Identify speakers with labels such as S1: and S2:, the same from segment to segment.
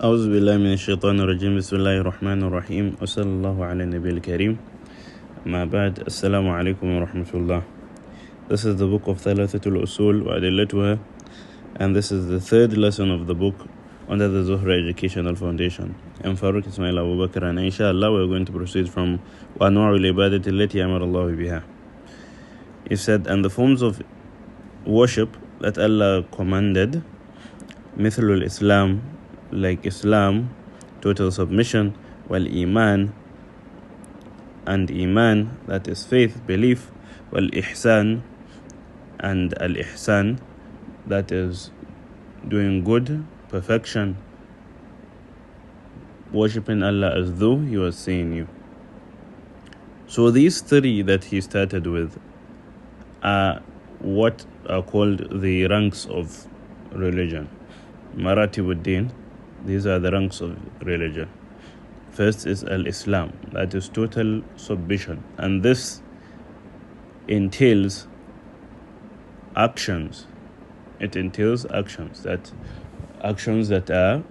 S1: أعوذ بالله من الشيطان الرجيم بسم الله الرحمن الرحيم وصلى الله على النبي الكريم ما بعد السلام عليكم ورحمة الله. This is the book of Thalathatul Usul wa Adillatuha, and this is the third lesson of the book under the Zuhra Educational Foundation. I'm Farooq Ismail Abu Bakr, and inshallah we're going to proceed from وَأَنْوَعُ الْعِبَادَةِ الَّتِي أَمَرَ اللَّهُ بِهَا. He said, and the forms of worship that Allah commanded, مثل الإسلام, like Islam, total submission, wal iman, and iman, that is faith, belief, wal ihsan, and al ihsan, that is doing good, perfection, worshipping Allah as though He was seeing you. So these three that he started with are what are called the ranks of religion. Maratibuddin, these are the ranks of religion. First is al-Islam, that is total submission, and this entails actions. It entails actions that are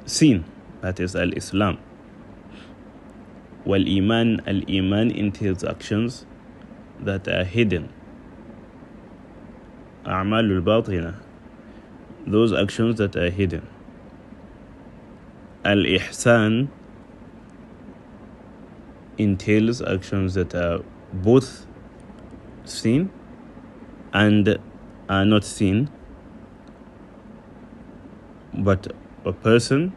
S1: seen, that is al-Islam. Wal-Iman, al-Iman entails actions that are hidden. A'malul batina, those actions that are hidden. Al-Ihsan entails actions that are both seen and are not seen, but a person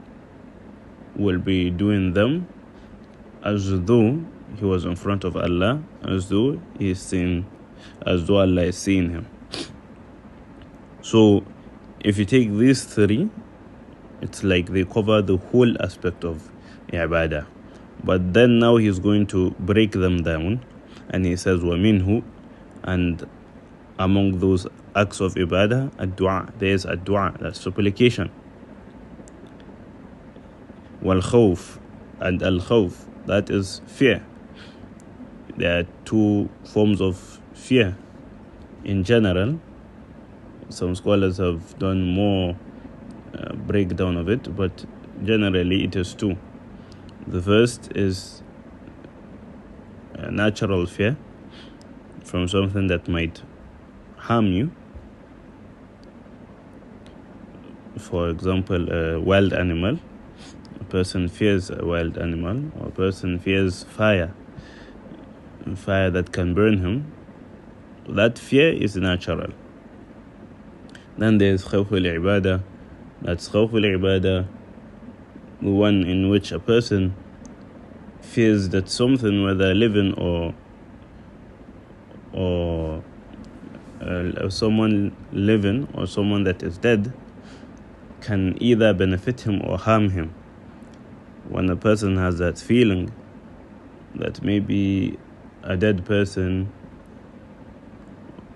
S1: will be doing them as though he was in front of Allah, as though he is seen, as though Allah is seeing him. So if you take these three, it's like they cover the whole aspect of ibadah. But then now he's going to break them down, and he says وَمِنْهُ, and among those acts of ibadah, ad-du'a, there is ad-du'a, that's supplication. Wal-khawf, and al-khawf, that is fear. There are two forms of fear in general. Some scholars have done more breakdown of it, but generally it is two. The first is a natural fear from something that might harm you. For example, a wild animal. A person fears a wild animal, or a person fears fire that can burn him. That fear is natural. Then there is khawful ibadah. That's khawful ibadah, the one in which a person fears that something, whether living or someone living or someone that is dead, can either benefit him or harm him. When a person has that feeling that maybe a dead person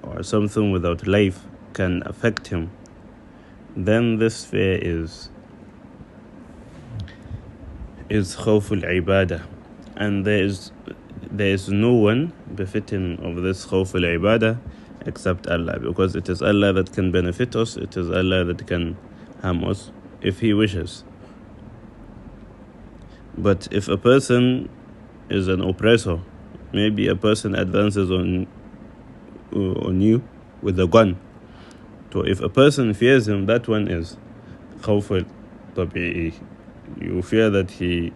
S1: or something without life can affect him, then this fear is khawful ibadah, and there is no one befitting of this khawful ibadah except Allah, because it is Allah that can benefit us, it is Allah that can harm us if He wishes. But if a person is an oppressor, maybe a person advances on you with a gun, so if a person fears him, that one is khawful tabi'i. You fear that he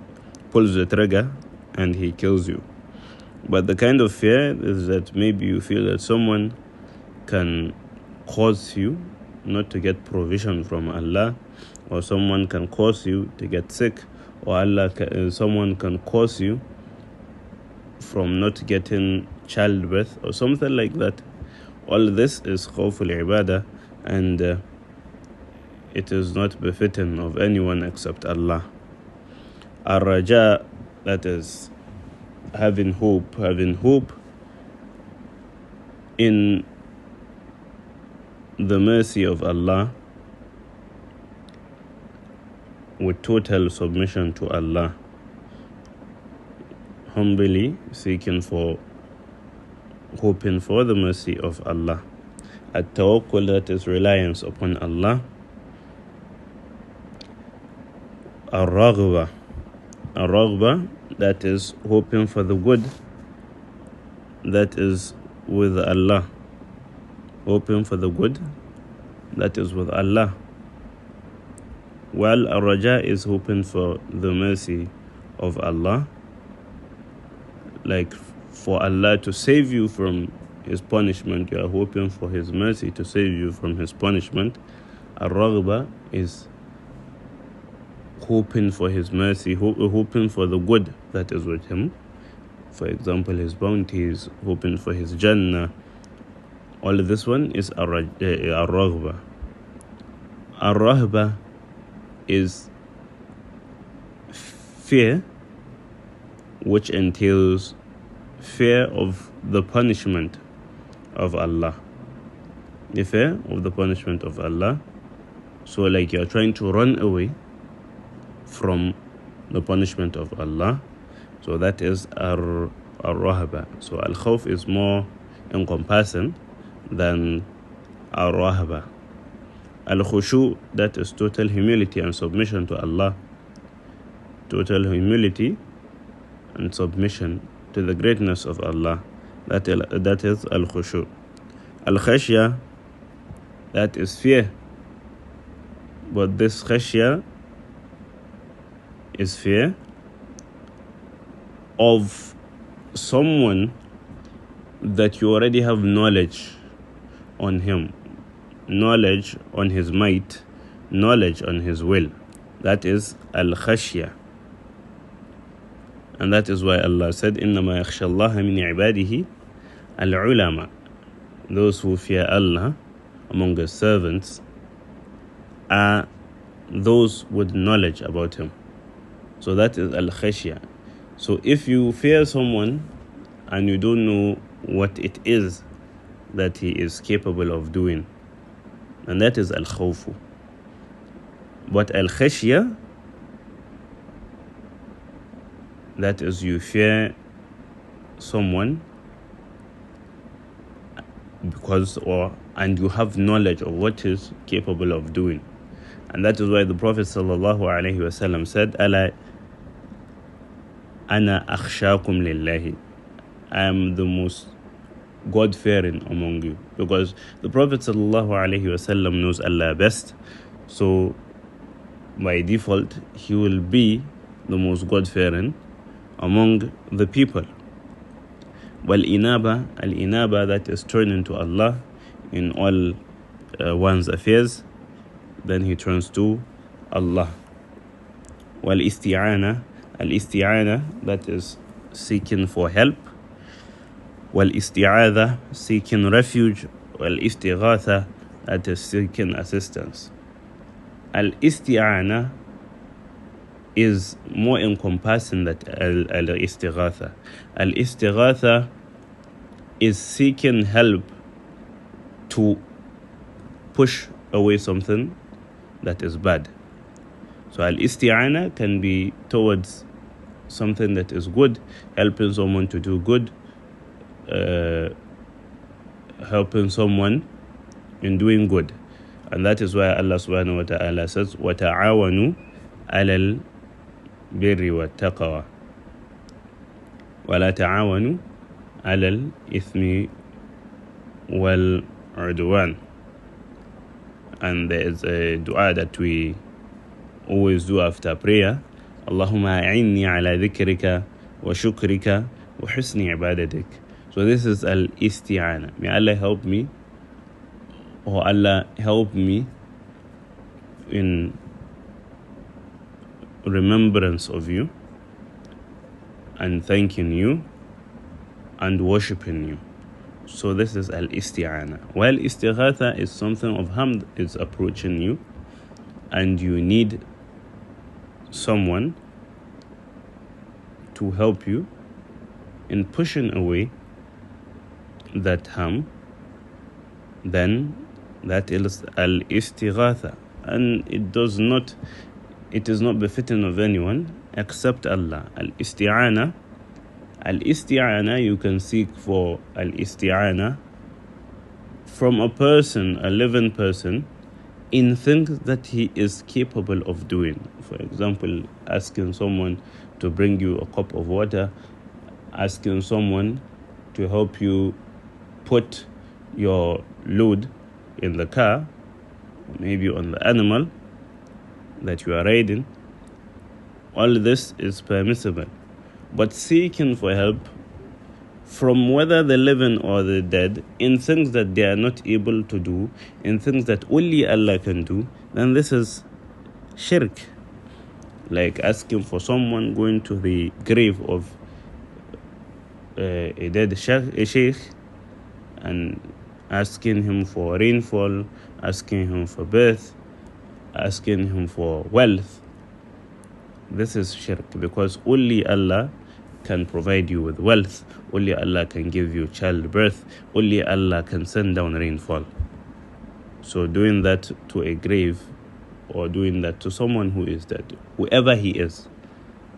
S1: pulls the trigger and he kills you. But the kind of fear is that maybe you feel that someone can cause you not to get provision from Allah, or someone can cause you to get sick, or someone can cause you from not getting childbirth or something like that. All this is khawful ibadah, and it is not befitting of anyone except Allah. Ar-Raja, that is having hope in the mercy of Allah, with total submission to Allah, humbly hoping for the mercy of Allah. At-tawakkul, that is reliance upon Allah. Ar-Raghba. Ar-Raghba, that is hoping for the good, that is with Allah. Hoping for the good, that is with Allah. While Ar-Raja is hoping for the mercy of Allah, like for Allah to save you from His punishment. You are hoping for His mercy to save you from His punishment. Ar-Raghba is hoping for His mercy, hoping for the good that is with Him. For example, His bounties, hoping for His Jannah. All of this one is Ar-Raghba. Ar-Rahba is fear, which entails fear of the punishment of Allah. The fear of the punishment of Allah. So like you're trying to run away from the punishment of Allah. So that is Ar-Rahba. So Al-Khawf is more encompassing than Ar-Rahba. Al-Khushu, that is total humility and submission to Allah. Total humility and submission to the greatness of Allah. That is Al-Khushu. Al-Khashya, that is fear. But this Khashya is fear of someone that you already have knowledge on him, knowledge on his might, knowledge on his will. That is Al-Khashya. And that is why Allah said, إِنَّمَا يَخْشَى اللَّهَ مِنْ عِبَادِهِ الْعُلَمَا. Those who fear Allah among His servants are those with knowledge about Him. So that is Al-Khashya. So if you fear someone and you don't know what it is that he is capable of doing, and that is Al-Khawfu. But Al-Khashya, that is you fear someone and you have knowledge of what he's capable of doing. And that is why the Prophet ﷺ said, Ala ana akhshakum lillahi. I am the most God-fearing among you. Because the Prophet ﷺ knows Allah best. So by default, he will be the most God-fearing among the people. Wal-inaba, al-inaba, that is turning to Allah in all one's affairs, then he turns to Allah. Wal-isti'ana, al-isti'ana, that is seeking for help. Wal-isti'adha, seeking refuge. Wal-istighatha, that is seeking assistance. Al-isti'ana is more encompassing than al-istighatha. Al-istighatha is seeking help to push away something that is bad. So al-isti'ana can be towards something that is good, helping someone to do good, helping someone in doing good. And that is why Allah subhanahu wa ta'ala says, وَتَعَاوَنُوا عَلَى الْبِرِّ وَالتَّقْوَى وَلَا تَعَاوَنُوا عَلَى الْإِثْمِ وَالْعُدْوَانِ. And there is a dua that we always do after prayer. Allahumma a'inni ala dhikrika wa shukrika wa husni ibadatik. So this is al-isti'ana. May Allah help me, or Allah help me in remembrance of you and thanking you and worshipping you. So this is al-isti'ana. While istighatha is something of hamd, is approaching you and you need someone to help you in pushing away that harm, then that is al-istighatha. And it is not befitting of anyone except Allah. Al-isti'ana, you can seek for al-isti'ana from a person, a living person, in things that he is capable of doing. For example, asking someone to bring you a cup of water, asking someone to help you put your load in the car, maybe on the animal that you are riding. All this is permissible. But seeking for help from whether the living or the dead in things that they are not able to do, in things that only Allah can do, then this is shirk. Like asking for someone, going to the grave of a dead sheikh and asking him for rainfall, asking him for birth, asking him for wealth. This is shirk, because only Allah can provide you with wealth, only Allah can give you childbirth, only Allah can send down rainfall. So doing that to a grave or doing that to someone who is dead, whoever he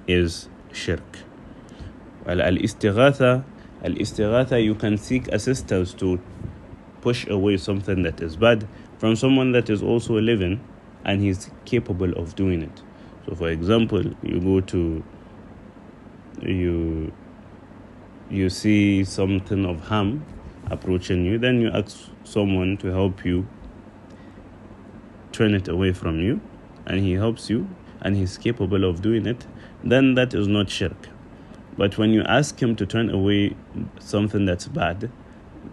S1: is shirk. Well, al-istighatha, you can seek assistance to push away something that is bad from someone that is also living and he's capable of doing it. So for example, you go to you see something of harm approaching you, then you ask someone to help you turn it away from you, and he helps you and he's capable of doing it, then that is not shirk. But when you ask him to turn away something that's bad,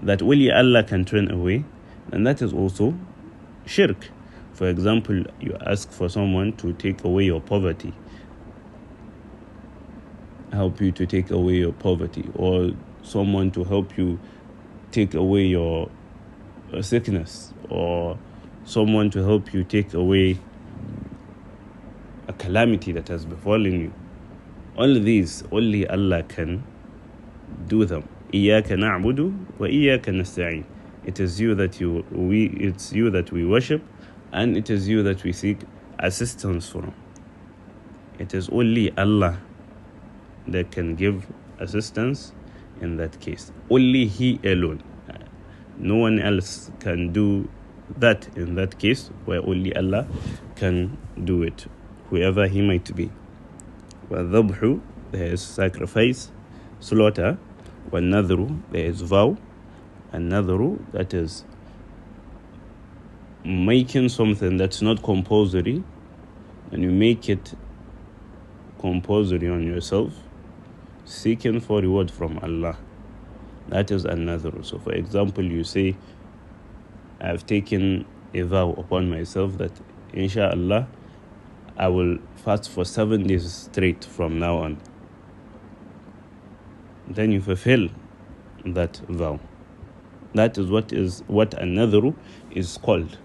S1: that only Allah can turn away, then that is also shirk. For example, you ask for someone to take away your poverty, help you to take away your poverty, or someone to help you take away your sickness, or someone to help you take away a calamity that has befallen you. All these, only Allah can do them. إِيَّاكَ نَعْبُدُ وَإِيَّاكَ نَسْتَعِينُ. It's you that we worship, and it is you that we seek assistance from. It is only Allah that can give assistance in that case. Only He alone. No one else can do that in that case, where only Allah can do it, whoever He might be. وَالذَّبْحُ, there is sacrifice, slaughter. وَالنَّذْرُ, there is vow. And nadhru, that is making something that's not compulsory, and you make it compulsory on yourself, seeking for reward from Allah. That is another. So for example, you say, I have taken a vow upon myself that inshallah I will fast for 7 days straight from now on. Then you fulfill that vow. That is what another is called.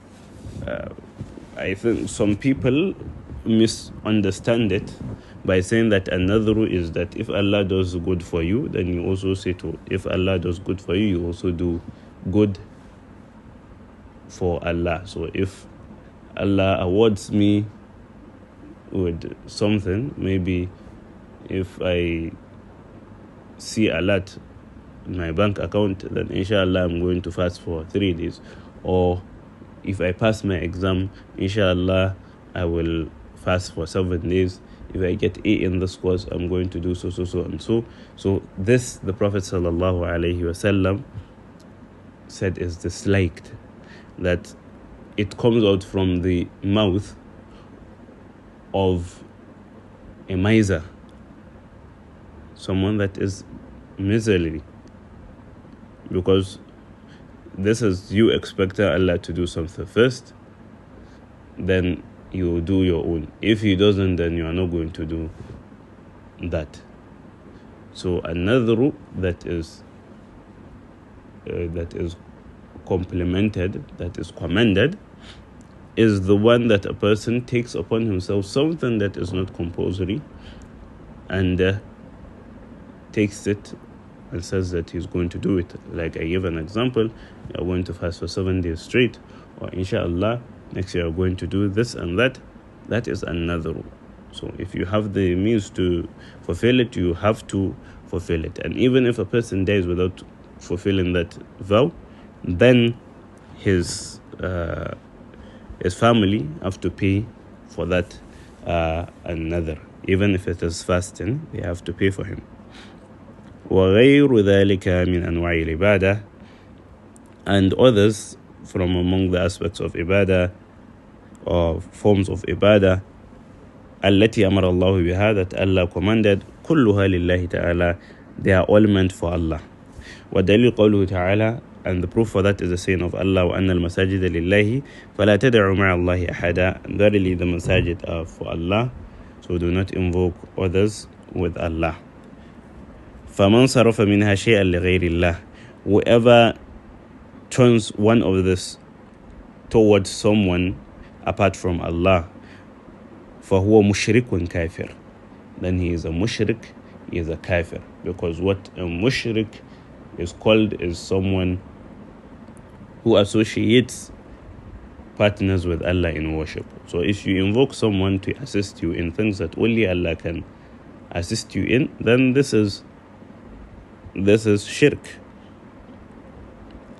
S1: I think some people misunderstand it by saying that another is that if Allah does good for you, then you also say to, if Allah does good for you, you also do good for Allah. So if Allah awards me with something, maybe if I see a lot in my bank account, then inshallah I'm going to fast for 3 days. Or if I pass my exam, inshallah I will fast for 7 days. If I get A in this course, I'm going to do so and so. So this, the Prophet sallallahu alaihi wasallam said, is disliked, that it comes out from the mouth of a miser, someone that is miserly, because this is you expecting Allah to do something first, then you do your own. If He doesn't, then you are not going to do that. So another that is complimented, that is commended, is the one that a person takes upon himself something that is not compulsory, and takes it and says that he's going to do it. Like I gave an example, you're going to fast for 7 days straight, or inshallah next year you're going to do this and that. That is another. So if you have the means to fulfill it, you have to fulfill it. And even if a person dies without fulfilling that vow, then his his family have to pay for that another. Even if it is fasting, they have to pay for him. وغير ذلك من أنواع العبادة, and others from among the aspects of ibadah or forms of ibadah التي أمر الله بها, that Allah commanded, كلها لله تعالى, they are all meant for Allah. ودليل قوله تعالى, and the proof for that is the saying of Allah, وأن المساجد لله فلا تدعوا مع الله أحدا, verily the masajid are for Allah, so do not invoke others with Allah. فمن صرف منها شيئا لغير الله, whoever turns one of this towards someone apart from Allah, فهو مشرك كافر, then he is a mushrik, he is a kafir. Because what a mushrik is called is someone who associates partners with Allah in worship. So if you invoke someone to assist you in things that only Allah can assist you in, then this is shirk.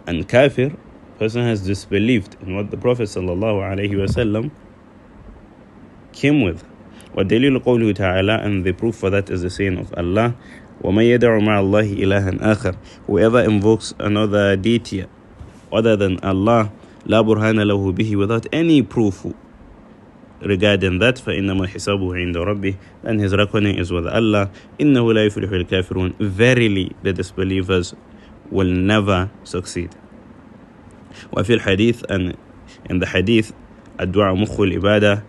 S1: And kafir, person has disbelieved in what the Prophet ﷺ came with. وَدَلِيلُ قَوْلُهُ تَعَالَى, and the proof for that is the saying of Allah, وَمَنْ يَدْعُ مَعَ اللَّهِ إِلَهًا آخَرَ, whoever invokes another deity other than Allah, لَا بُرْهَانَ لَهُ بِهِ, without any proof regarding that, فَإِنَّمَا حِسَابُهُ عِنْدَ رَبِّهِ, and his reckoning is with Allah. إِنَّهُ لَا يُفْلِحُ الْكَافِرُونَ, verily the disbelievers will never succeed. وفي الحديث, and in the hadith, الدعاء مخ العبادة,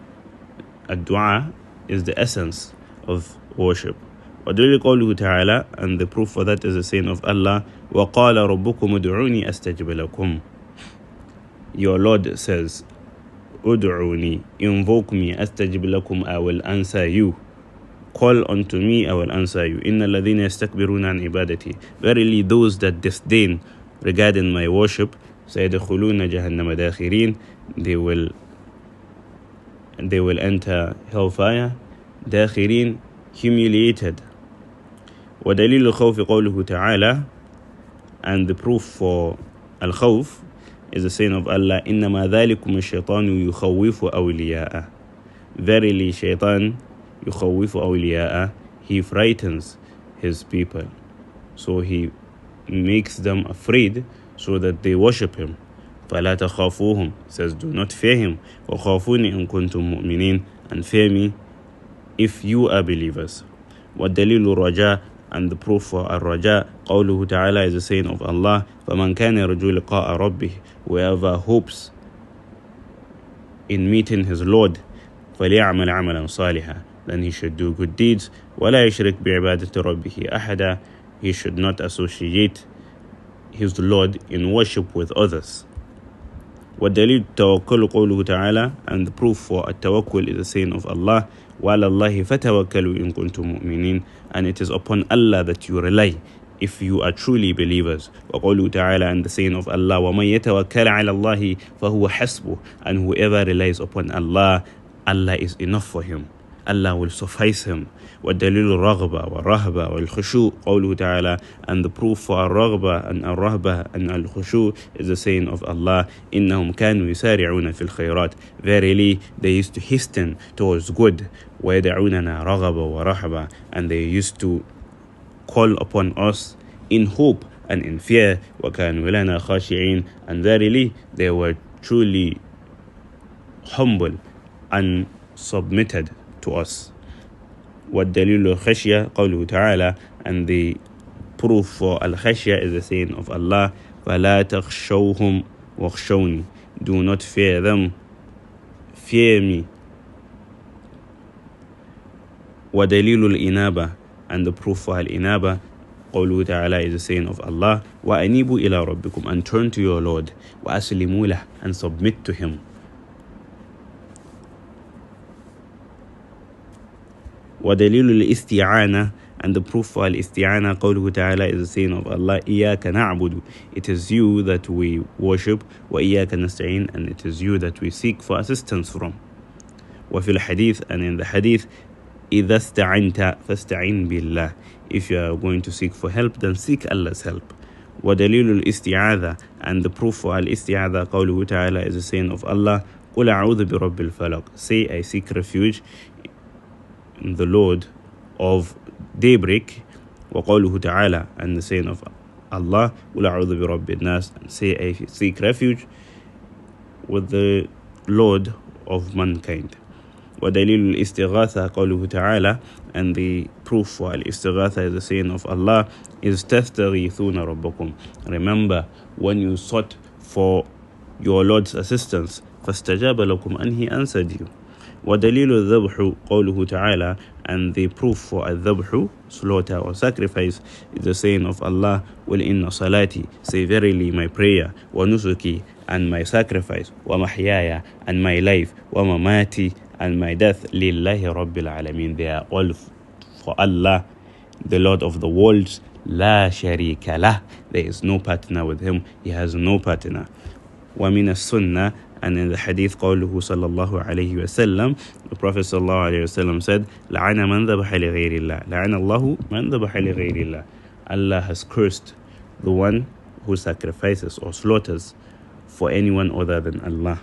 S1: الدعاء is the essence of worship. وَدُلِّ قَوْلُهُ تَعَالَى, and the proof for that is the saying of Allah, وَقَالَ رَبُّكُمُ ادْعُونِي أَسْتَجِبْ لَكُمْ, your Lord says, ادعوني, invoke me, أستجب لكم, I will answer you. Call unto me, I will answer you. إن الذين يستكبرون عن عبادتي, verily those that disdain regarding my worship, سيدخلون جهنم داخرين, they will enter hellfire, داخرين, humiliated. ودليل الخوف قوله تعالى, and the proof for al-khawf is the saying of Allah, إنما ذلكم الشيطان يخوف أولياءه, verily shaitan يخوف أولياءه, he frightens his people, so he makes them afraid so that they worship him. فلا تخافوهم, says do not fear him, وخافوني إن كنتم مؤمنين, and fear me if you are believers. والدليل الرجاء, and the proof for الرجاء قوله تعالى is the saying of Allah, فمن كان يرجو لقاء ربه, whoever hopes in meeting his Lord, فليعمل عملا صالحا, then he should do good deeds, ولا يشرك بعبادة ربه أحدا, he should not associate his Lord in worship with others. والدليل التوكل قوله تعالى, and the proof for التوكل is the saying of Allah, وعلى الله فتوكلوا إن كنتم مؤمنين, and it is upon Allah that you rely if you are truly believers. وقوله تعالى, and the saying of Allah, ومن يتوكل على الله فهو حسبه, and whoever relies upon Allah, Allah is enough for him, Allah will suffice him. والدليل الرغبة والرهبة والخشوع قوله تعالى, and the proof for الرغبة and الرهبة and الخشوع is the saying of Allah, إنهم كانوا يسارعون في الخيرات, verily they used to hasten towards good, ويدعوننا رغبة ورهبة, and they used to call upon us in hope and in fear, وكانوا لنا خاشعين, and verily they were truly humble and submitted to us. والدليل الخشية قوله تعالى, and the proof for al-khashya is the saying of Allah, فلا تخشوهم واخشوني, do not fear them, fear me. ودليل الإنابة, and the proof for al-inaba قوله تعالى is the saying of Allah, وأنيبوا إلى ربكم, and turn to your Lord, وأسلموا له, and submit to him. ودليل الاستعانة, and the proof for al-isti'ana قوله تعالى is the saying of Allah, إياك نعبد, it is you that we worship, وإياك نستعين, and it is you that we seek for assistance from. وفي الحديث, and in the hadith, إذا استعنت فاستعين بالله, if you are going to seek for help, then seek Allah's help. ودليل الاستعاذة, and the proof for al-isti'adha قوله تعالى is the saying of Allah, قل قُلْ أَعُوذُ بِرَبِّ الْفَلَقِ. Say, I seek refuge in the Lord of daybreak. وَقَوْلُهُ تَعَالَى, and the saying of Allah, قُلْ أَعُوذُ بِرَبِّ النَّاسِ. Say, I seek refuge with the Lord of mankind. وَدَلِيلُ الْإِسْتِغَاثَةِ قَوْلُهُ تَعَالَى, and the proof for al-istighatha is the saying of Allah, is تَسْتَغِيثُونَ رَبَّكُمْ. Remember when you sought for your Lord's assistance, فَاسْتَجَابَ لَكُمْ, and He answered you. وَدَلِيلُ الذَّبْحُ قَوْلُهُ تَعَالَى, and the proof for al-dhabhu, slaughter or sacrifice, is the saying of Allah, وَلْ إِنَّ صَلَاتِي, say verily my prayer, وَنُسُكِي, and my sacrifice, وَمَحْيَايَ, and my life, وَمَمَاتِي, and my death, لِلَّهِ رَبِّ الْعَالَمِينَ, they are all for Allah, the Lord of the worlds. لَا شَرِيكَ لَهُ, there is no partner with Him, He has no partner. وَمِنَ السُنَّةِ, and in the hadith قوله صلى الله عليه وسلم, the Prophet صلى الله عليه وسلم said, لَعَنَ مَنْ ذَبَحَ لِغَيْرِ اللَّهِ, لَعَنَ اللَّهُ مَنْ ذَبَحَ لِغَيْرِ اللَّهِ, Allah has cursed the one who sacrifices or slaughters for anyone other than Allah.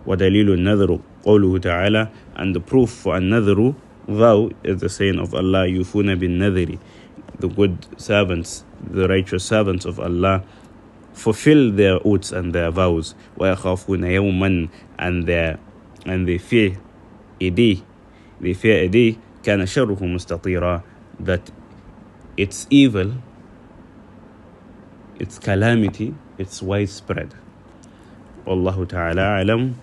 S1: وَدَلِيلُ النَّذْرُ قَوْلُهُ تَعَالَى, and the proof for النَّذْرُ, vow, is the saying of Allah, يُوفُونَ بِالنَّذْرِ, the good servants, the righteous servants of Allah, fulfill their oaths and their vows. وَيَخَافُونَ يَوْمًا, and they fear a day. They fear a day كَانَ شَرُّهُ مُسْتَطِيرًا, that its evil, its calamity, it's widespread. Wallahu ta'ala alam.